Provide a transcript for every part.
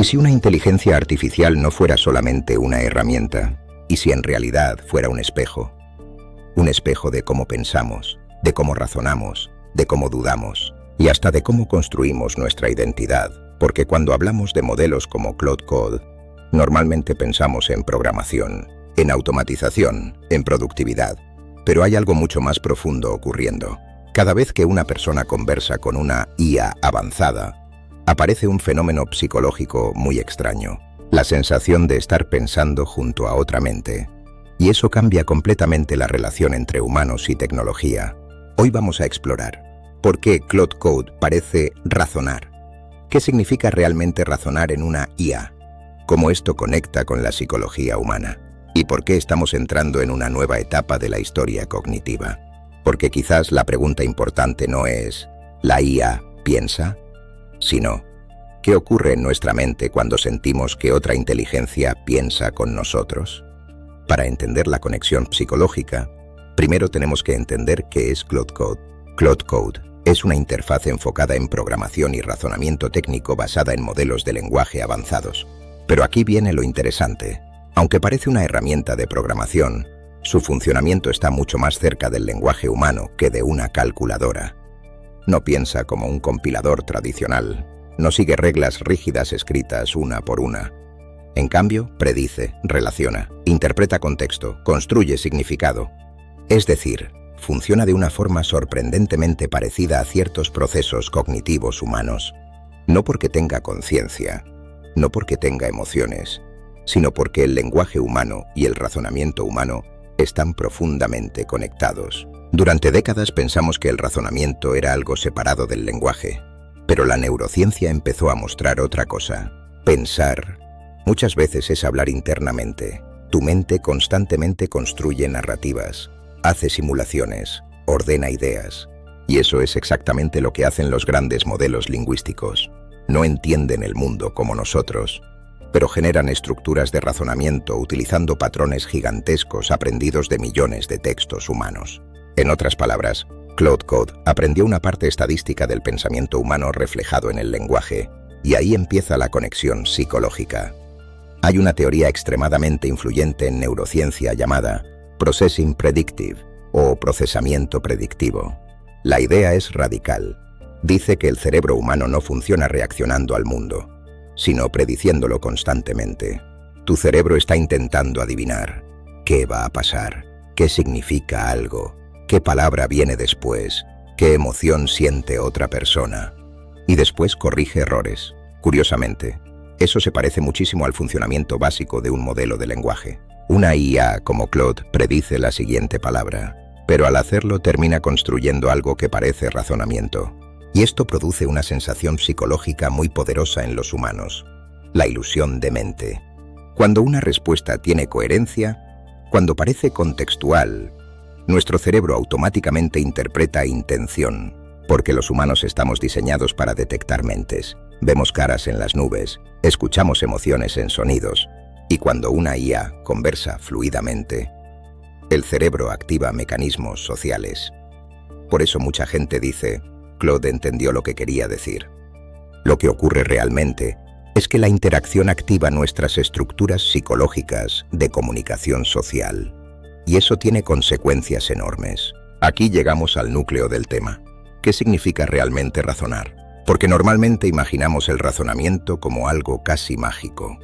¿Y si una inteligencia artificial no fuera solamente una herramienta? ¿Y si en realidad fuera un espejo? Un espejo de cómo pensamos, de cómo razonamos, de cómo dudamos y hasta de cómo construimos nuestra identidad. Porque cuando hablamos de modelos como Claude Code, normalmente pensamos en programación, en automatización, en productividad. Pero hay algo mucho más profundo ocurriendo. Cada vez que una persona conversa con una IA avanzada, aparece un fenómeno psicológico muy extraño. La sensación de estar pensando junto a otra mente. Y eso cambia completamente la relación entre humanos y tecnología. Hoy vamos a explorar por qué Claude Code parece razonar. ¿Qué significa realmente razonar en una IA? ¿Cómo esto conecta con la psicología humana? ¿Y por qué estamos entrando en una nueva etapa de la historia cognitiva? Porque quizás la pregunta importante no es ¿la IA piensa? Sino ¿qué ocurre en nuestra mente cuando sentimos que otra inteligencia piensa con nosotros? Para entender la conexión psicológica, primero tenemos que entender qué es Claude Code. Claude Code es una interfaz enfocada en programación y razonamiento técnico basada en modelos de lenguaje avanzados. Pero aquí viene lo interesante. Aunque parece una herramienta de programación, su funcionamiento está mucho más cerca del lenguaje humano que de una calculadora. No piensa como un compilador tradicional, no sigue reglas rígidas escritas una por una. En cambio, predice, relaciona, interpreta contexto, construye significado. Es decir, funciona de una forma sorprendentemente parecida a ciertos procesos cognitivos humanos. No porque tenga conciencia, no porque tenga emociones, sino porque el lenguaje humano y el razonamiento humano están profundamente conectados. Durante décadas pensamos que el razonamiento era algo separado del lenguaje, pero la neurociencia empezó a mostrar otra cosa. Pensar muchas veces es hablar internamente. Tu mente constantemente construye narrativas, hace simulaciones, ordena ideas. Y eso es exactamente lo que hacen los grandes modelos lingüísticos. No entienden el mundo como nosotros, pero generan estructuras de razonamiento utilizando patrones gigantescos aprendidos de millones de textos humanos. En otras palabras, Claude Code aprendió una parte estadística del pensamiento humano reflejado en el lenguaje, y ahí empieza la conexión psicológica. Hay una teoría extremadamente influyente en neurociencia llamada Processing Predictive o procesamiento predictivo. La idea es radical. Dice que el cerebro humano no funciona reaccionando al mundo, sino prediciéndolo constantemente. Tu cerebro está intentando adivinar qué va a pasar, qué significa algo, qué palabra viene después, qué emoción siente otra persona. Y después corrige errores. Curiosamente, eso se parece muchísimo al funcionamiento básico de un modelo de lenguaje. Una IA como Claude predice la siguiente palabra, pero al hacerlo termina construyendo algo que parece razonamiento. Y esto produce una sensación psicológica muy poderosa en los humanos, la ilusión de mente. Cuando una respuesta tiene coherencia, cuando parece contextual, nuestro cerebro automáticamente interpreta intención, porque los humanos estamos diseñados para detectar mentes. Vemos caras en las nubes, escuchamos emociones en sonidos, y cuando una IA conversa fluidamente, el cerebro activa mecanismos sociales. Por eso mucha gente dice, Claude entendió lo que quería decir. Lo que ocurre realmente es que la interacción activa nuestras estructuras psicológicas de comunicación social. Y eso tiene consecuencias enormes. Aquí llegamos al núcleo del tema. ¿Qué significa realmente razonar? Porque normalmente imaginamos el razonamiento como algo casi mágico,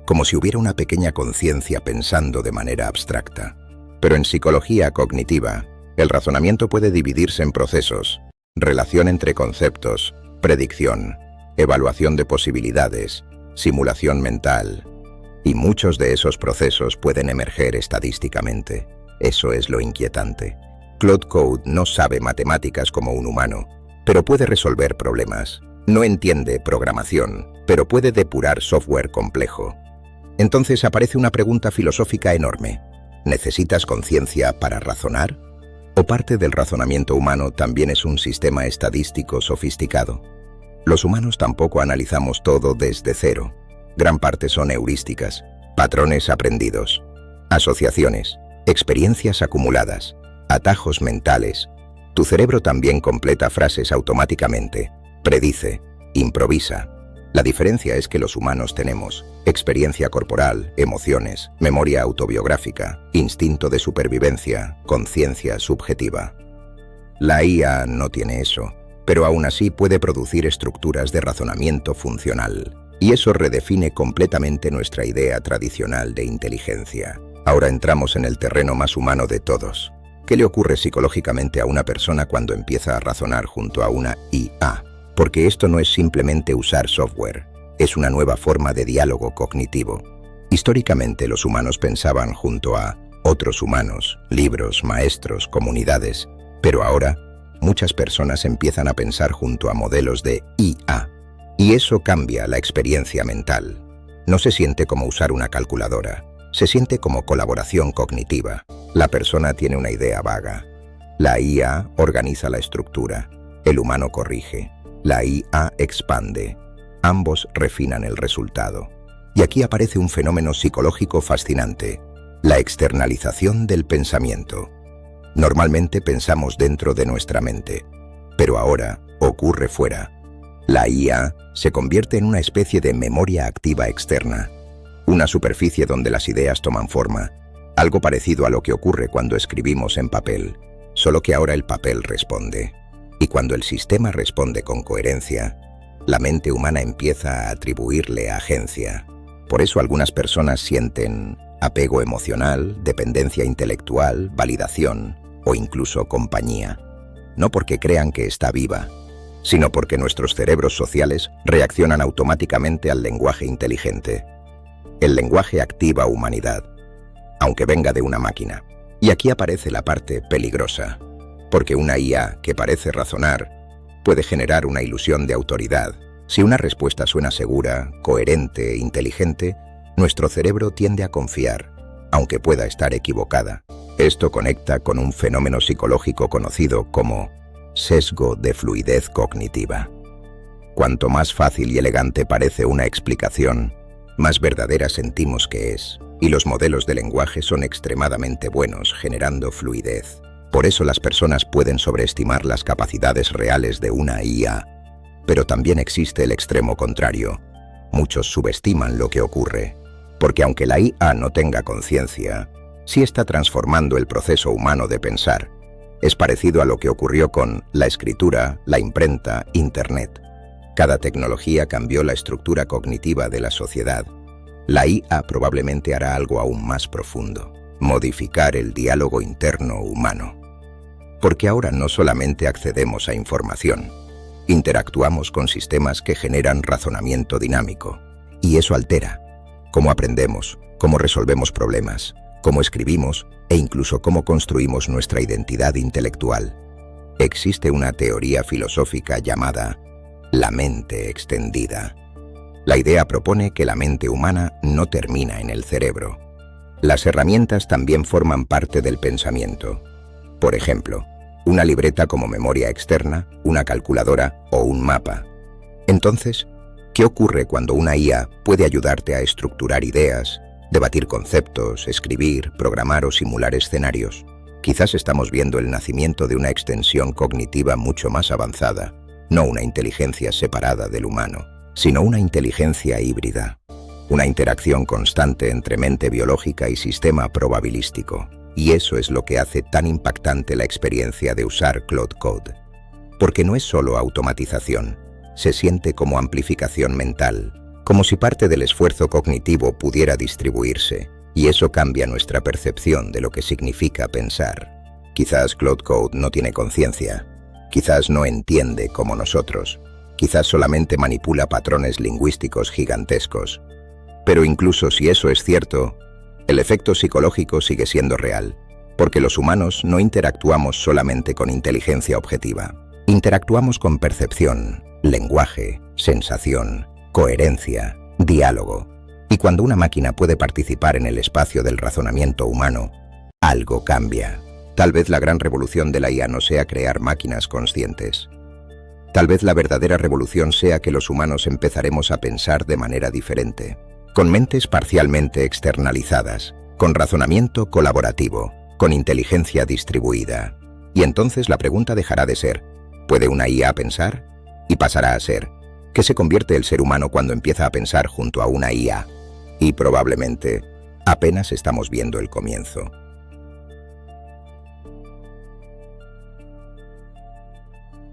como si hubiera una pequeña conciencia pensando de manera abstracta. Pero en psicología cognitiva, el razonamiento puede dividirse en procesos: relación entre conceptos, predicción, evaluación de posibilidades, simulación mental. Y muchos de esos procesos pueden emerger estadísticamente. Eso es lo inquietante. Claude Code no sabe matemáticas como un humano, pero puede resolver problemas. No entiende programación, pero puede depurar software complejo. Entonces aparece una pregunta filosófica enorme. ¿Necesitas conciencia para razonar? ¿O parte del razonamiento humano también es un sistema estadístico sofisticado? Los humanos tampoco analizamos todo desde cero. Gran parte son heurísticas, patrones aprendidos, asociaciones, experiencias acumuladas, atajos mentales. Tu cerebro también completa frases automáticamente, predice, improvisa. La diferencia es que los humanos tenemos experiencia corporal, emociones, memoria autobiográfica, instinto de supervivencia, conciencia subjetiva. La IA no tiene eso, pero aún así puede producir estructuras de razonamiento funcional. Y eso redefine completamente nuestra idea tradicional de inteligencia. Ahora entramos en el terreno más humano de todos. ¿Qué le ocurre psicológicamente a una persona cuando empieza a razonar junto a una IA? Porque esto no es simplemente usar software, es una nueva forma de diálogo cognitivo. Históricamente los humanos pensaban junto a otros humanos, libros, maestros, comunidades, pero ahora muchas personas empiezan a pensar junto a modelos de IA. Y eso cambia la experiencia mental. No se siente como usar una calculadora, se siente como colaboración cognitiva. La persona tiene una idea vaga. La IA organiza la estructura, el humano corrige, la IA expande. Ambos refinan el resultado. Y aquí aparece un fenómeno psicológico fascinante, la externalización del pensamiento. Normalmente pensamos dentro de nuestra mente, pero ahora ocurre fuera. La IA se convierte en una especie de memoria activa externa, una superficie donde las ideas toman forma, algo parecido a lo que ocurre cuando escribimos en papel, solo que ahora el papel responde. Y cuando el sistema responde con coherencia, la mente humana empieza a atribuirle agencia. Por eso algunas personas sienten apego emocional, dependencia intelectual, validación o incluso compañía. No porque crean que está viva, sino porque nuestros cerebros sociales reaccionan automáticamente al lenguaje inteligente. El lenguaje activa humanidad, aunque venga de una máquina. Y aquí aparece la parte peligrosa, porque una IA que parece razonar puede generar una ilusión de autoridad. Si una respuesta suena segura, coherente, inteligente, nuestro cerebro tiende a confiar, aunque pueda estar equivocada. Esto conecta con un fenómeno psicológico conocido como sesgo de fluidez cognitiva. Cuanto más fácil y elegante parece una explicación, más verdadera sentimos que es, y los modelos de lenguaje son extremadamente buenos, generando fluidez. Por eso las personas pueden sobreestimar las capacidades reales de una IA, pero también existe el extremo contrario. Muchos subestiman lo que ocurre, porque aunque la IA no tenga conciencia, sí está transformando el proceso humano de pensar. Es parecido a lo que ocurrió con la escritura, la imprenta, Internet. Cada tecnología cambió la estructura cognitiva de la sociedad. La IA probablemente hará algo aún más profundo, modificar el diálogo interno humano. Porque ahora no solamente accedemos a información, interactuamos con sistemas que generan razonamiento dinámico, y eso altera cómo aprendemos, cómo resolvemos problemas, cómo escribimos e incluso cómo construimos nuestra identidad intelectual. Existe una teoría filosófica llamada la mente extendida. La idea propone que la mente humana no termina en el cerebro. Las herramientas también forman parte del pensamiento. Por ejemplo, una libreta como memoria externa, una calculadora o un mapa. Entonces, ¿qué ocurre cuando una IA puede ayudarte a estructurar ideas, debatir conceptos, escribir, programar o simular escenarios? Quizás estamos viendo el nacimiento de una extensión cognitiva mucho más avanzada, no una inteligencia separada del humano, sino una inteligencia híbrida, una interacción constante entre mente biológica y sistema probabilístico. Y eso es lo que hace tan impactante la experiencia de usar Claude Code. Porque no es solo automatización, se siente como amplificación mental, como si parte del esfuerzo cognitivo pudiera distribuirse, y eso cambia nuestra percepción de lo que significa pensar. Quizás Claude Code no tiene conciencia, quizás no entiende como nosotros, quizás solamente manipula patrones lingüísticos gigantescos. Pero incluso si eso es cierto, el efecto psicológico sigue siendo real, porque los humanos no interactuamos solamente con inteligencia objetiva. Interactuamos con percepción, lenguaje, sensación, coherencia, diálogo. Y cuando una máquina puede participar en el espacio del razonamiento humano, algo cambia. Tal vez la gran revolución de la IA no sea crear máquinas conscientes. Tal vez la verdadera revolución sea que los humanos empezaremos a pensar de manera diferente, con mentes parcialmente externalizadas, con razonamiento colaborativo, con inteligencia distribuida. Y entonces la pregunta dejará de ser, ¿puede una IA pensar? Y pasará a ser, ¿Qué se convierte el ser humano cuando empieza a pensar junto a una IA? Y probablemente apenas estamos viendo el comienzo.